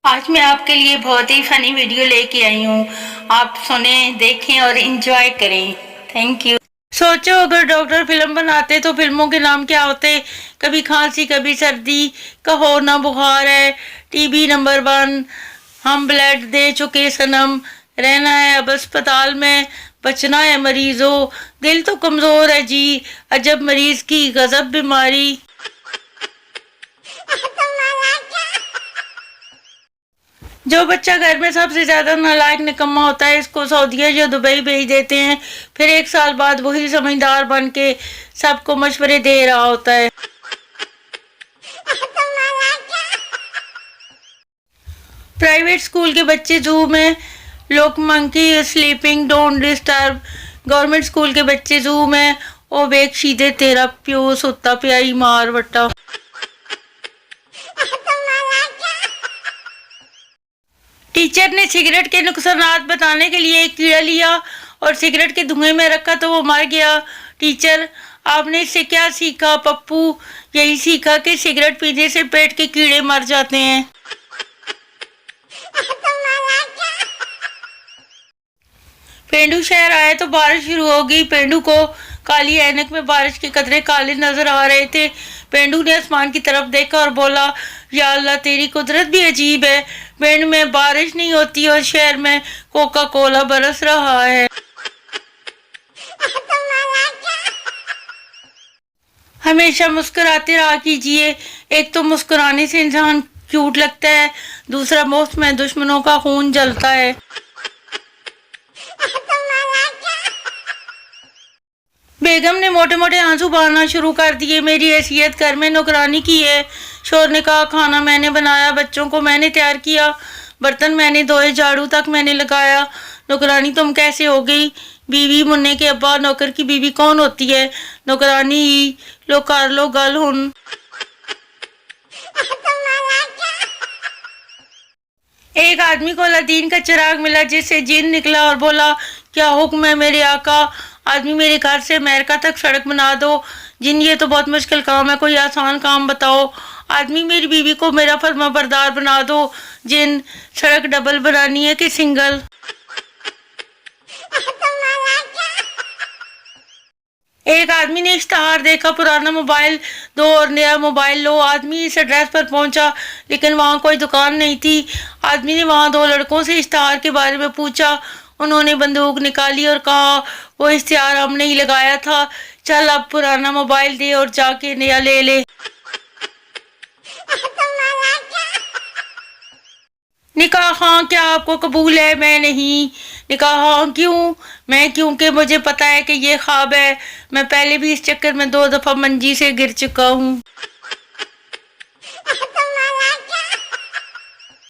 آج میں آپ کے لیے بہت ہی فنی ویڈیو لے کے آئی ہوں. آپ سنیں، دیکھیں اور انجوائے کریں. Thank you. سوچو اگر ڈاکٹر فلم بناتے تو فلموں کے نام کیا ہوتے؟ کبھی کھانسی کبھی سردی، کہو نہ بخار ہے، ٹی بی نمبر 1، ہم بلڈ دے چکے صنم، رہنا ہے اب اسپتال میں، بچنا ہے مریضوں، دل تو کمزور ہے جی، عجب مریض کی غضب بیماری. جو بچہ گھر میں سب سے زیادہ نالائق نکما ہوتا ہے، اس کو سعودیہ یا دبئی بھیج دیتے ہیں، پھر 1 سال بعد وہی سمجھدار بن کے سب کو مشورے دے رہا ہوتا ہے. پرائیویٹ اسکول کے بچے زو میں، look monkey sleeping don't disturb. Government school کے بچے زو میں، او ویک شیدے تیرا پیو ستا پیائی مار وٹا. ٹیچر نے سگریٹ کے نقصانات بتانے کے لیے ایک کیڑا لیا اور سگریٹ کے دھوئیں میں رکھا تو وہ مر گیا. ٹیچر: آپ نے اس سے کیا سیکھا پپو؟ یہی سیکھا کہ سگریٹ پینے سے پیٹ کے کیڑے مر جاتے ہیں. پینڈو شہر آئے تو بارش شروع ہو گئی. پینڈو کو کالی اینک میں بارش کے قطرے کالے نظر آ رہے تھے. پینڈو نے آسمان کی طرف دیکھا اور بولا، یا اللہ تیری قدرت بھی عجیب ہے، پینڈ میں بارش نہیں ہوتی اور شہر میں کوکا کولا برس رہا ہے. ہمیشہ مسکراتے رہا کیجیے. ایک تو مسکرانے سے انسان کیوٹ لگتا ہے، دوسرا مفت میں دشمنوں کا خون جلتا ہے. بیگم نے موٹے موٹے آنسو بہانا شروع کر دیے. میری حیثیت گھر میں نوکرانی کی ہے. شوہر نے کہا، کھانا میں نے بنایا، بچوں کو میں نے تیار کیا، برتن میں نے دھوئے، جھاڑو تک میں نے لگایا. نوکرانی تم کیسے ہو گئی؟ بیوی مننے کے ابا. نوکر کی بیوی کون ہوتی ہے؟ نوکرانی ہی. لو کر لو گل ہن. ایک آدمی کو الادین کا چراغ ملا جس سے جن نکلا اور بولا، کیا حکم ہے میرے آقا؟ آدمی: میرے گھر سے امریکہ تک سڑک بنا دو. جن: یہ تو بہت مشکل کام ہے، کوئی آسان کام بتاؤ. آدمی: میری بیوی کو میرا فرما بردار بنا دو. جن: سڑک ڈبل بنانی ہے کہ سنگل؟ ایک آدمی نے اشتہار دیکھا، پرانا موبائل دو اور نیا موبائل لو. آدمی اس ایڈریس پر پہنچا لیکن وہاں کوئی دکان نہیں تھی. آدمی نے وہاں 2 لڑکوں سے اشتہار کے بارے میں پوچھا. انہوں نے بندوق نکالی اور کہا، وہ اشتہار ہم نے ہی لگایا تھا، چل اب پرانا موبائل دے اور جا کے نیا لے لے. نکاح ہاں کیا آپ کو قبول ہے؟ میں نہیں. نکاح ہاں کیوں؟ میں کیونکہ مجھے پتا ہے کہ یہ خواب ہے. میں پہلے بھی اس چکر میں 2 دفعہ منجی سے گر چکا ہوں.